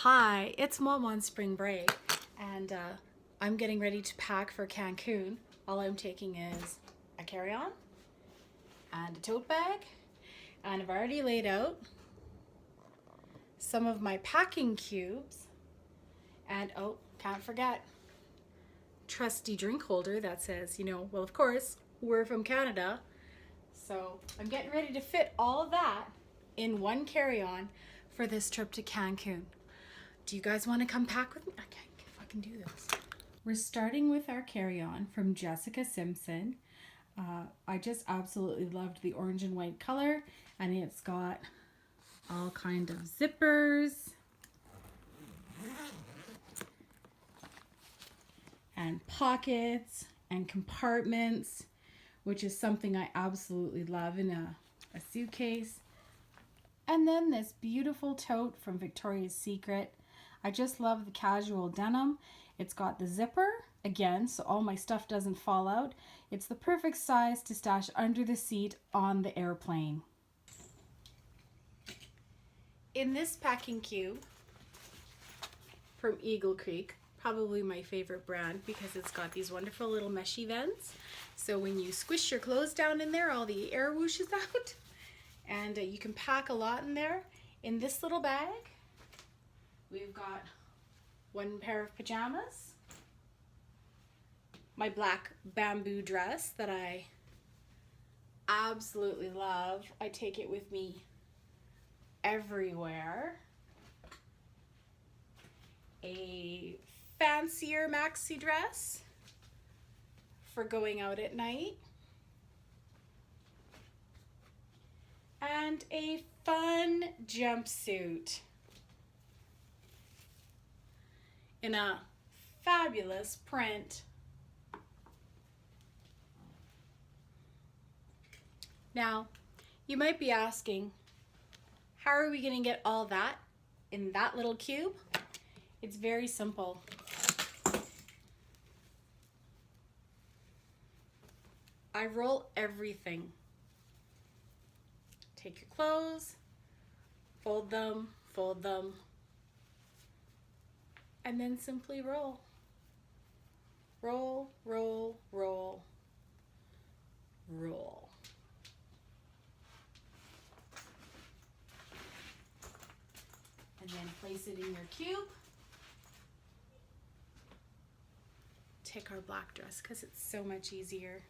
Hi, it's Mom on spring break, and I'm getting ready to pack for Cancun. All I'm taking is a carry-on and a tote bag, and I've already laid out some of my packing cubes, and oh, can't forget, trusty drink holder that says, well, of course, we're from Canada, so I'm getting ready to fit all of that in one carry-on for this trip to Cancun. Do you guys want to come pack with me? I can't if I can do this. We're starting with our carry-on from Jessica Simpson. I just absolutely loved the orange and white color, and it's got all kind of zippers and pockets and compartments, which is something I absolutely love in a suitcase. And then this beautiful tote from Victoria's Secret. I just love the casual denim. It's got the zipper, again, so all my stuff doesn't fall out. It's the perfect size to stash under the seat on the airplane. In this packing cube from Eagle Creek, probably my favorite brand because it's got these wonderful little meshy vents. So when you squish your clothes down in there, all the air whooshes out. And you can pack a lot in there. In this little bag, we've got one pair of pajamas, my black bamboo dress that I absolutely love. I take it with me everywhere. A fancier maxi dress for going out at night. And a fun jumpsuit in a fabulous print. Now, you might be asking, how are we going to get all that in that little cube? It's very simple. I roll everything. Take your clothes, fold them, and then simply roll. Roll, roll, roll, roll. And then place it in your cube. Take our black dress because it's so much easier.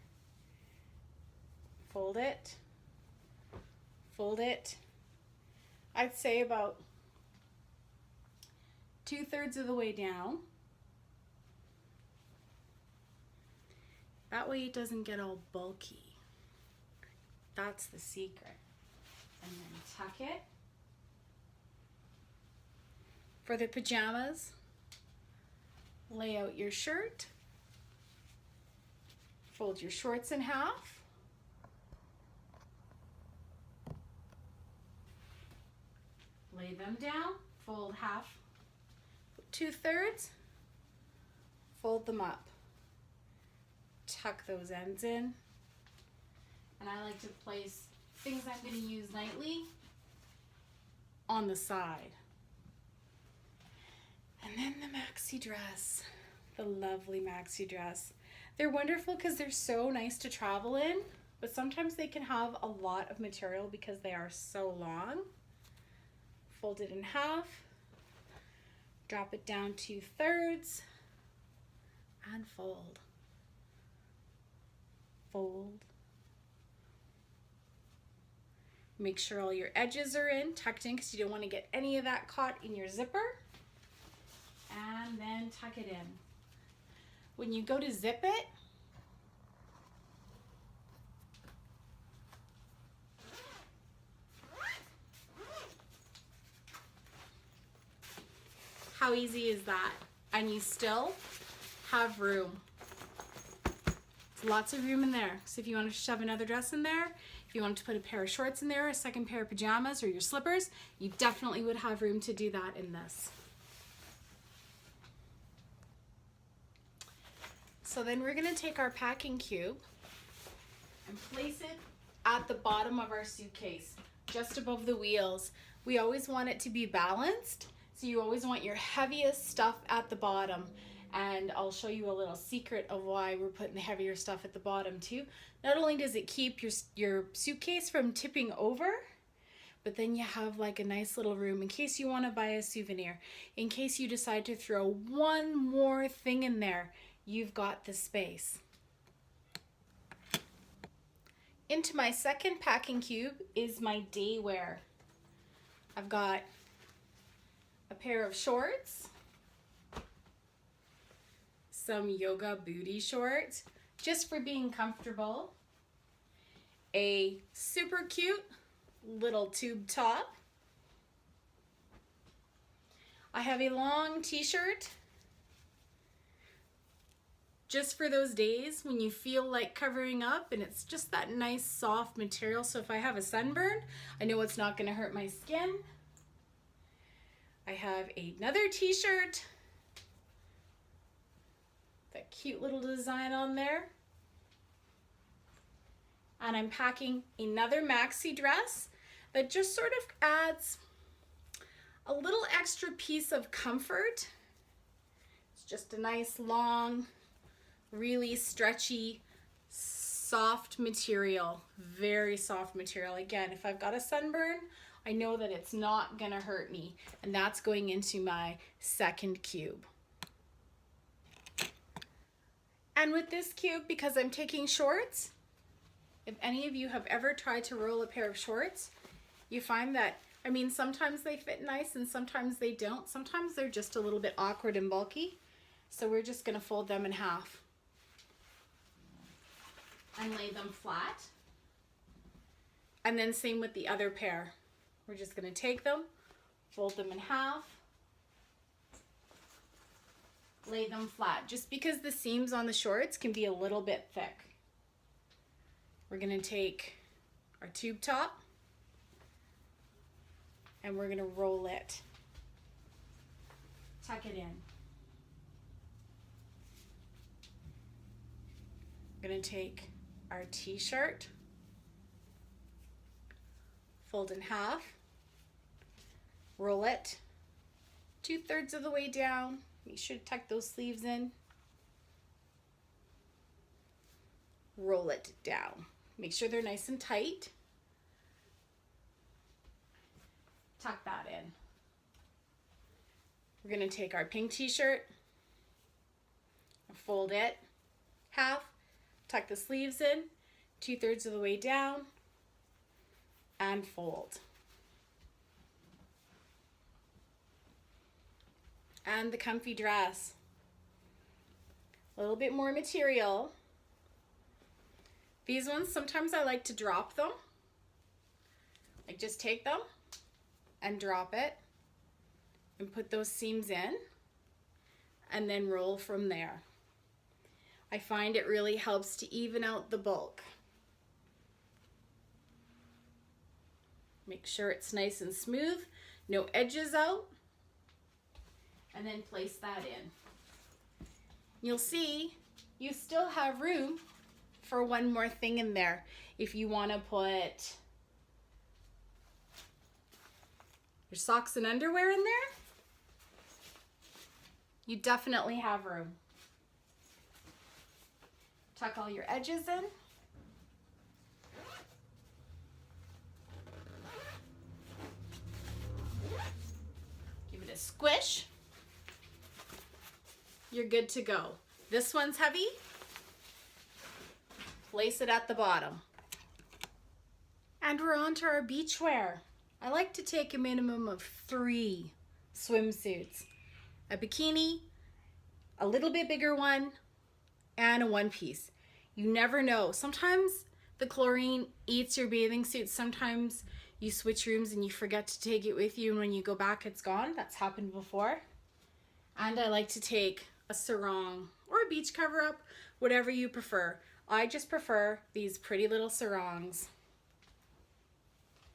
Fold it. Fold it. I'd say about 2/3 of the way down. That way it doesn't get all bulky. That's the secret. And then tuck it. For the pajamas, lay out your shirt. Fold your shorts in half. Lay them down, fold half, 2/3, fold them up. Tuck those ends in. And I like to place things I'm going to use nightly on the side. And then the maxi dress, the lovely maxi dress. They're wonderful because they're so nice to travel in, but sometimes they can have a lot of material because they are so long. Fold it in half, drop it down 2/3, and fold. Fold. Make sure all your edges are tucked in because you don't want to get any of that caught in your zipper. And then tuck it in. When you go to zip it, how easy is that? And you still have room. There's lots of room in there. So if you want to shove another dress in there, if you wanted to put a pair of shorts in there, a second pair of pajamas, or your slippers, you definitely would have room to do that in this. So then we're going to take our packing cube and place it at the bottom of our suitcase, just above the wheels. We always want it to be balanced So you always want your heaviest stuff at the bottom. And I'll show you a little secret of why we're putting the heavier stuff at the bottom too. Not only does it keep your suitcase from tipping over, but then you have like a nice little room in case you want to buy a souvenir. In case you decide to throw one more thing in there, you've got the space. Into my second packing cube is my day wear. I've got a pair of shorts, some yoga booty shorts, just for being comfortable, a super cute little tube top. I have a long t-shirt, just for those days when you feel like covering up, and it's just that nice soft material, so if I have a sunburn, I know it's not going to hurt my skin. I have another t-shirt, that cute little design on there, and I'm packing another maxi dress that just sort of adds a little extra piece of comfort. It's just a nice long, really stretchy, soft material, very soft material. Again, if I've got a sunburn, I know that it's not gonna hurt me, and that's going into my second cube. And with this cube, because I'm taking shorts, if any of you have ever tried to roll a pair of shorts, you find that, I mean, sometimes they fit nice and sometimes they don't. Sometimes they're just a little bit awkward and bulky. So we're just gonna fold them in half and lay them flat. And then same with the other pair. We're just gonna take them, fold them in half, lay them flat, just because the seams on the shorts can be a little bit thick. We're gonna take our tube top and we're gonna roll it, tuck it in. We're gonna take our t-shirt, fold in half, roll it 2/3 of the way down. Make sure to tuck those sleeves in. Roll it down. Make sure they're nice and tight. Tuck that in. We're gonna take our pink t-shirt, fold it half, tuck the sleeves in 2/3 of the way down, and fold. And the comfy dress. A little bit more material. These ones, sometimes I like to drop them. Like just take them and drop it and put those seams in and then roll from there. I find it really helps to even out the bulk. Make sure it's nice and smooth, no edges out, and then place that in. You'll see you still have room for one more thing in there. If you want to put your socks and underwear in there, you definitely have room. Tuck all your edges in. Give it a squish. You're good to go. This one's heavy. Place it at the bottom. And we're on to our beachwear. I like to take a minimum of 3 swimsuits. A bikini, a little bit bigger one, and a one piece. You never know. Sometimes the chlorine eats your bathing suit. Sometimes you switch rooms and you forget to take it with you, and when you go back it's gone. That's happened before. And I like to take a sarong or a beach cover up, whatever you prefer. I just prefer these pretty little sarongs.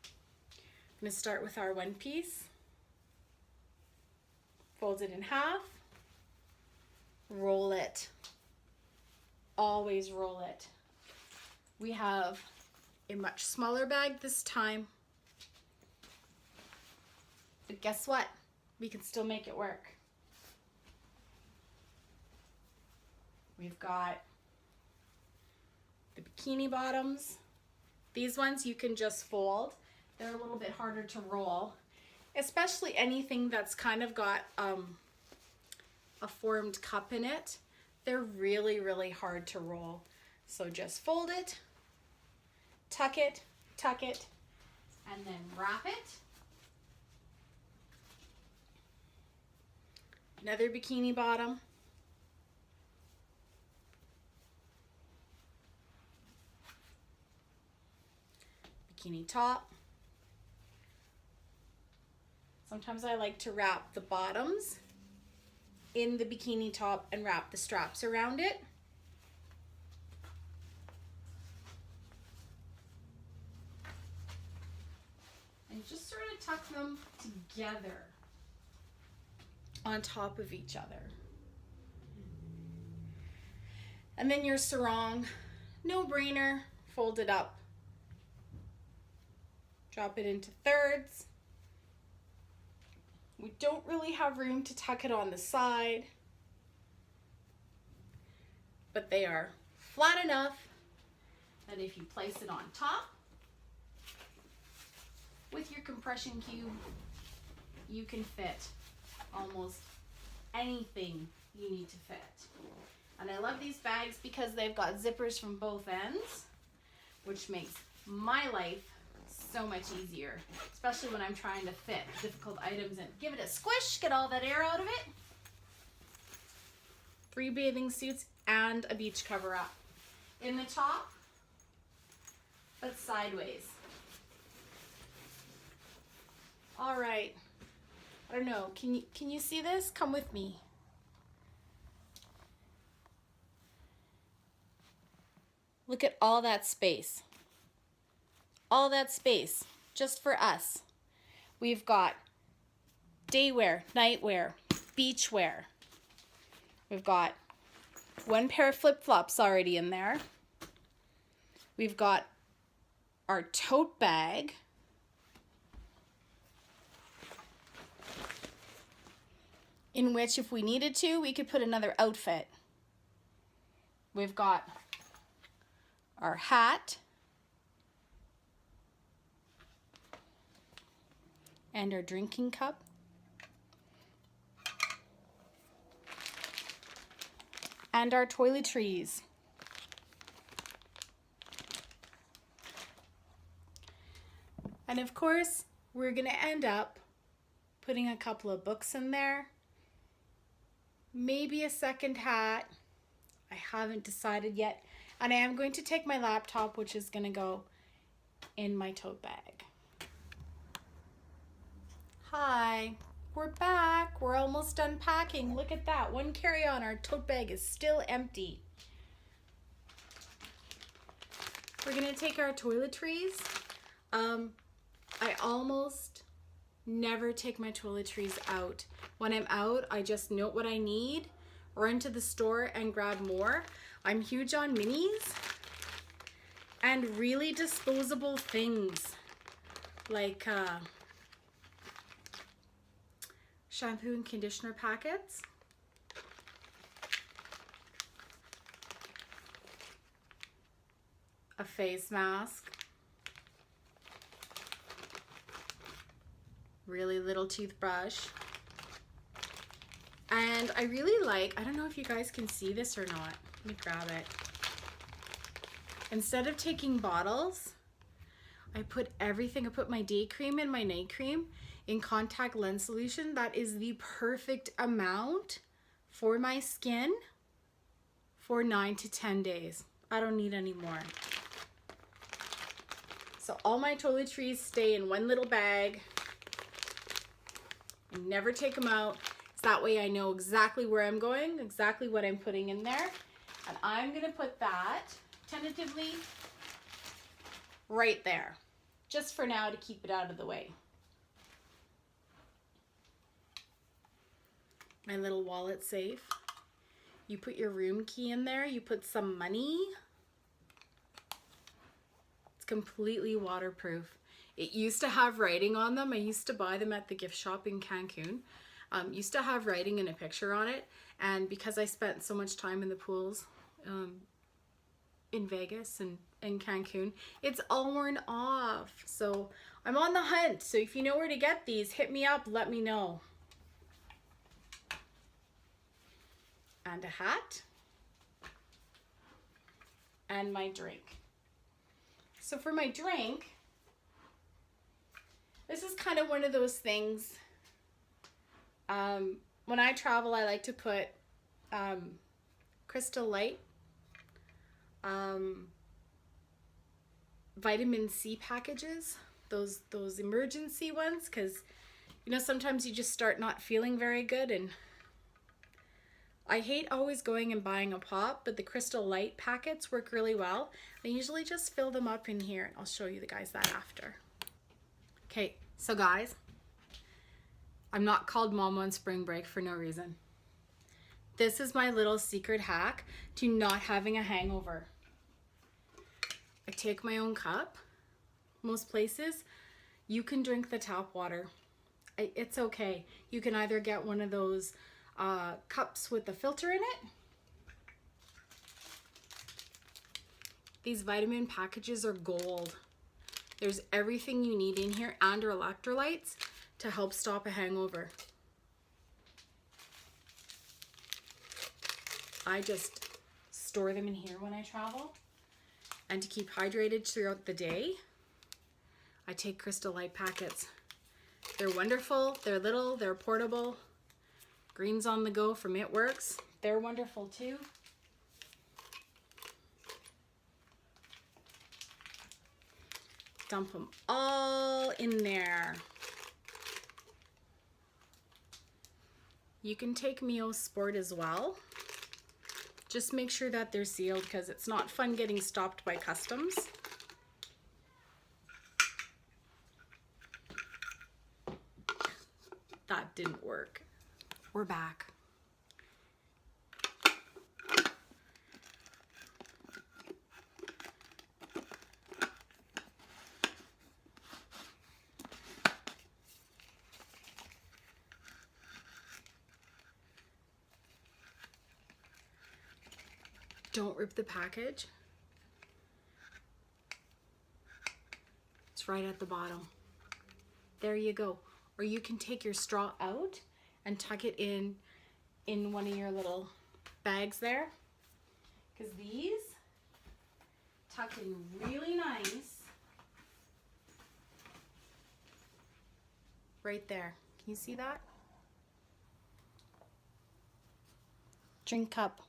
I'm going to start with our one piece. Fold it in half. Roll it. Always roll it. We have a much smaller bag this time. But guess what? we can still make it work. We've got the bikini bottoms. These ones you can just fold. They're a little bit harder to roll, especially anything that's kind of got a formed cup in it. They're really, really hard to roll. So just fold it, tuck it, and then wrap it. Another bikini bottom. Bikini top. Sometimes I like to wrap the bottoms in the bikini top and wrap the straps around it. And just sort of tuck them together on top of each other. And then your sarong, no brainer, fold it up. Drop it into thirds. We don't really have room to tuck it on the side, but they are flat enough that if you place it on top with your compression cube, you can fit almost anything you need to fit. And I love these bags because they've got zippers from both ends, which makes my life so much easier, especially when I'm trying to fit difficult items and give it a squish, get all that air out of it. 3 bathing suits and a beach cover up in the top, but sideways. All right, I don't know, can you see this? Come with me. Look at all that space. All that space just for us. We've got day wear, night wear, beach wear. We've got 1 pair of flip-flops already in there. We've got our tote bag. In which, if we needed to, we could put another outfit. We've got our hat. And our drinking cup. And our toiletries. And of course, we're gonna end up putting a couple of books in there. Maybe a second hat. I haven't decided yet. And I am going to take my laptop, which is gonna go in my tote bag. Hi, we're back. We're almost done packing. Look at that. 1 carry-on. Our tote bag is still empty. We're gonna take our toiletries. I almost never take my toiletries out. When I'm out, I just note what I need, run to the store and grab more. I'm huge on minis and really disposable things like shampoo and conditioner packets. A face mask. Really little toothbrush. And I really like, I don't know if you guys can see this or not. Let me grab it. Instead of taking bottles, I put everything. I put my day cream and my night cream in contact lens solution. That is the perfect amount for my skin for 9 to 10 days. I don't need any more. So all my toiletries stay in one little bag. I never take them out. So that way I know exactly where I'm going, exactly what I'm putting in there. And I'm gonna put that tentatively right there, just for now to keep it out of the way. My little wallet safe. You put your room key in there, you put some money. It's completely waterproof. It used to have writing on them. I used to buy them at the gift shop in Cancun. Used to have writing and a picture on it, and because I spent so much time in the pools in Vegas and in Cancun, it's all worn off. So I'm on the hunt. So if you know where to get these, hit me up, let me know. And a hat. And my drink. So for my drink, this is kind of one of those things. When I travel, I like to put Crystal Light, vitamin C packages, those emergency ones, because you know sometimes you just start not feeling very good, and I hate always going and buying a pop, but the Crystal Light packets work really well. I usually just fill them up in here, and I'll show you the guys that after. Okay, so guys, I'm not called Mama on spring break for no reason. This is my little secret hack to not having a hangover. I take my own cup. Most places, you can drink the tap water. It's okay. You can either get one of those cups with the filter in it. These vitamin packages are gold. There's everything you need in here and electrolytes to help stop a hangover. I just store them in here when I travel. And to keep hydrated throughout the day, I take Crystal Light packets. They're wonderful, they're little, they're portable. Greens on the go from It Works, they're wonderful too. Dump them all in there. You can take Mio Sport as well. Just make sure that they're sealed because it's not fun getting stopped by customs. That didn't work. We're back. Don't rip the package. It's right at the bottom. There you go. Or you can take your straw out and tuck it in one of your little bags there. Because these tuck in really nice. Right there. Can you see that? Drink cup.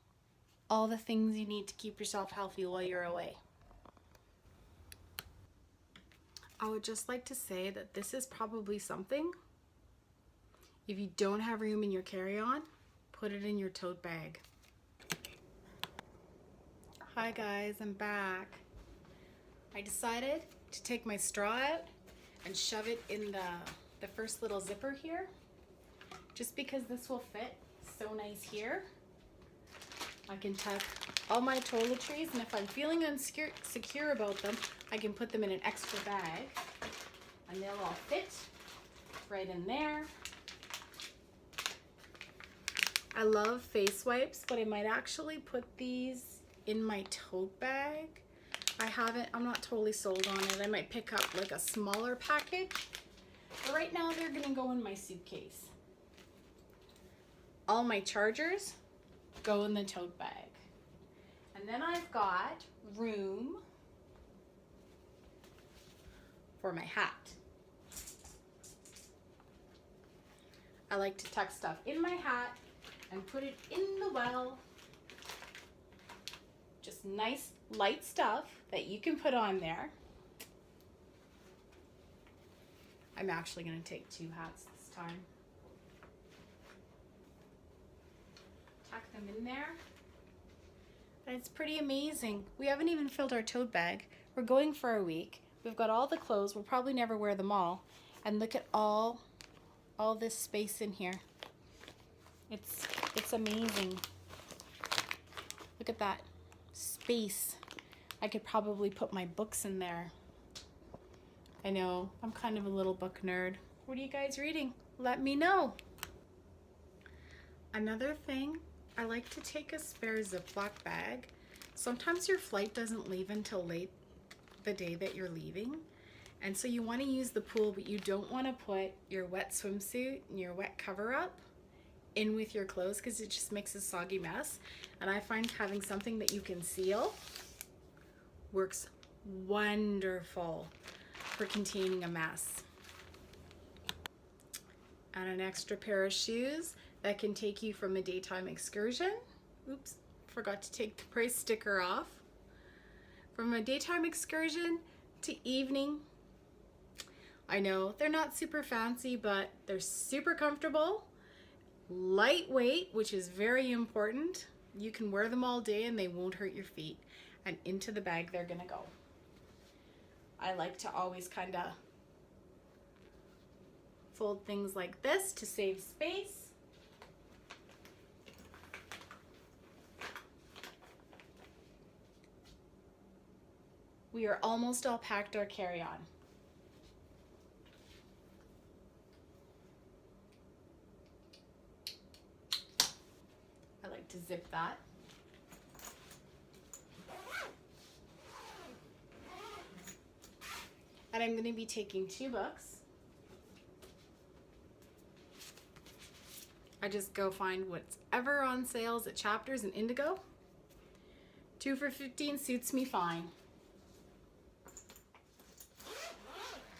All the things you need to keep yourself healthy while you're away. I would just like to say that this is probably something, if you don't have room in your carry-on, put it in your tote bag. Hi guys, I'm back. I decided to take my straw out and shove it in the first little zipper here, just because this will fit so nice here. I can tuck all my toiletries, and if I'm feeling insecure about them, I can put them in an extra bag, and they'll all fit right in there. I love face wipes, but I might actually put these in my tote bag. I'm not totally sold on it. I might pick up like a smaller package, but right now they're gonna go in my suitcase. All my chargers go in the tote bag. And then I've got room for my hat. I like to tuck stuff in my hat and put it in the well. Just nice light stuff that you can put on there. I'm actually going to take 2 hats this time. Tuck them in there. And it's pretty amazing. We haven't even filled our tote bag. We're going for a week. We've got all the clothes. We'll probably never wear them all. And look at all this space in here. It's amazing. Look at that space. I could probably put my books in there. I know, I'm kind of a little book nerd. What are you guys reading? Let me know. Another thing, I like to take a spare Ziploc bag. Sometimes your flight doesn't leave until late the day that you're leaving. And so you want to use the pool, but you don't want to put your wet swimsuit and your wet cover up in with your clothes because it just makes a soggy mess. And I find having something that you can seal works wonderful for containing a mess. And an extra pair of shoes that can take you from a daytime excursion. Oops, forgot to take the price sticker off. From a daytime excursion to evening. I know they're not super fancy, but they're super comfortable, lightweight, which is very important. You can wear them all day and they won't hurt your feet. And into the bag they're gonna go. I like to always kind of fold things like this to save space. We are almost all packed our carry-on. I like to zip that. And I'm going to be taking 2 books. I just go find what's ever on sales at Chapters and Indigo. 2 for $15 suits me fine.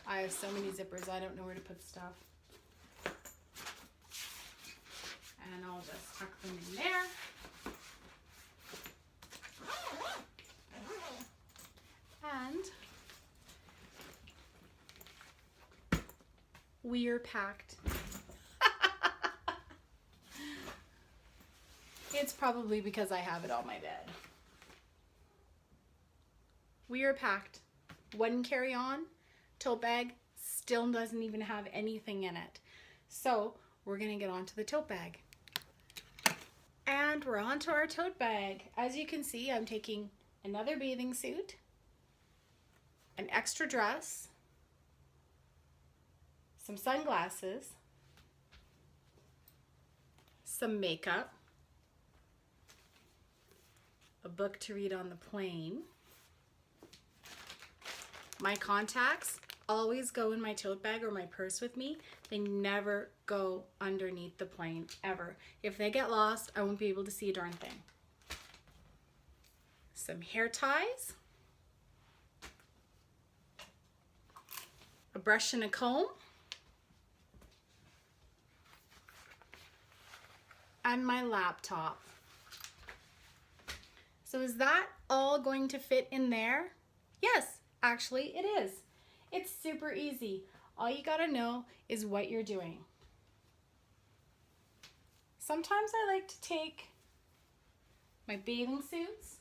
I have so many zippers, I don't know where to put stuff. And I'll just tuck them in there. And we're packed. It's probably because I have it on my bed. We are packed. 1 carry-on, tote bag, still doesn't even have anything in it. So we're gonna get onto the tote bag. And we're onto our tote bag. As you can see, I'm taking another bathing suit, an extra dress, some sunglasses, some makeup, a book to read on the plane. My contacts always go in my tote bag or my purse with me. They never go underneath the plane, ever. If they get lost, I won't be able to see a darn thing. Some hair ties, a brush and a comb, and my laptop. So is that all going to fit in there? Yes, actually it is. It's super easy. All you gotta know is what you're doing. Sometimes I like to take my bathing suits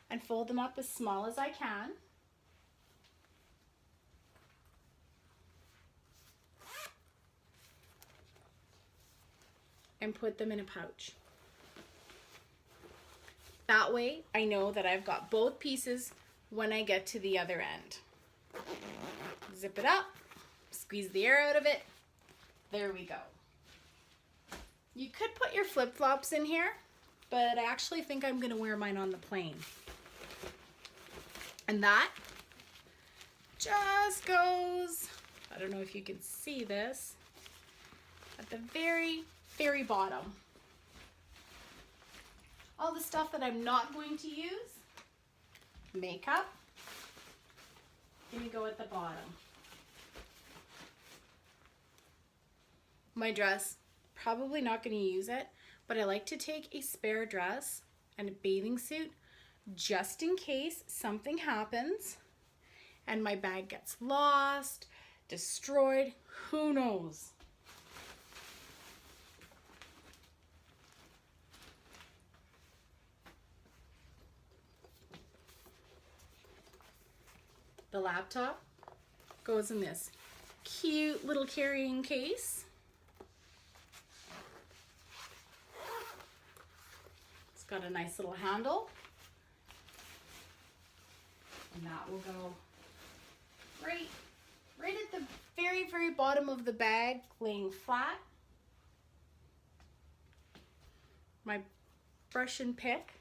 and fold them up as small as I can. And put them in a pouch. That way I know that I've got both pieces when I get to the other end. Zip it up, squeeze the air out of it. There we go. You could put your flip-flops in here, but I actually think I'm gonna wear mine on the plane. And that just goes, I don't know if you can see this, at the very, very bottom. All the stuff that I'm not going to use, makeup, gonna go at the bottom. My dress, probably not gonna use it, but I like to take a spare dress and a bathing suit just in case something happens and my bag gets lost, destroyed, who knows. The laptop goes in this cute little carrying case. It's got a nice little handle. And that will go right at the very very bottom of the bag laying flat. My brush and pick.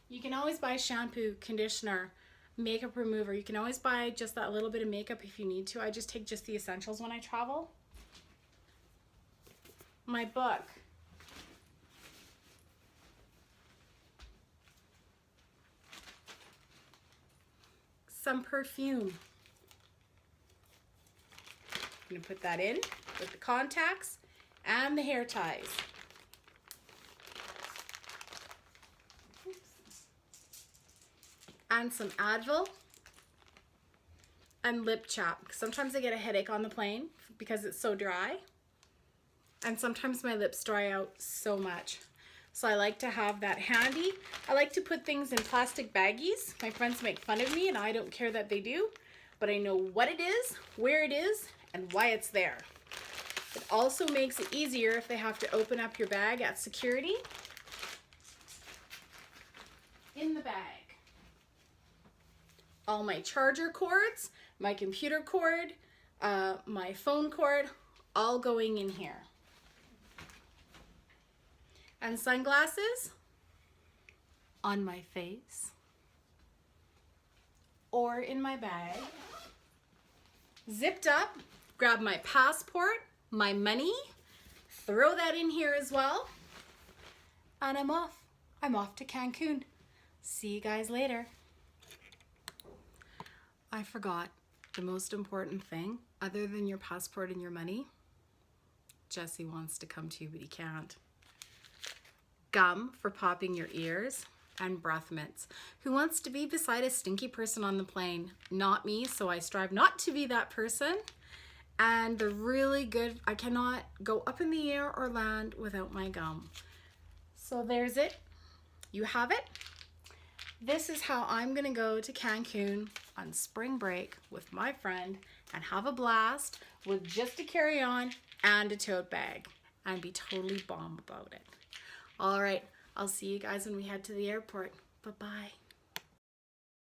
You can always buy shampoo, conditioner, makeup remover. You can always buy just that little bit of makeup if you need to. I just take just the essentials when I travel. My book. Some perfume. I'm going to put that in with the contacts and the hair ties. And some Advil and lip chap. Sometimes I get a headache on the plane because it's so dry. And sometimes my lips dry out so much. So I like to have that handy. I like to put things in plastic baggies. My friends make fun of me and I don't care that they do, but I know what it is, where it is, and why it's there. It also makes it easier if they have to open up your bag at security. In the bag. All my charger cords, my computer cord, my phone cord, all going in here. And sunglasses on my face or in my bag. Zipped up, grab my passport, my money, throw that in here as well. And I'm off. I'm off to Cancun. See you guys later. I forgot the most important thing, other than your passport and your money. Jesse wants to come too, but he can't. Gum for popping your ears and breath mints. Who wants to be beside a stinky person on the plane? Not me, so I strive not to be that person. And they're really good. I cannot go up in the air or land without my gum. So there's it. You have it. This is how I'm gonna go to Cancun on spring break with my friend and have a blast with just a carry-on and a tote bag and be totally bomb about it. All right, I'll see you guys when we head to the airport. Bye-bye.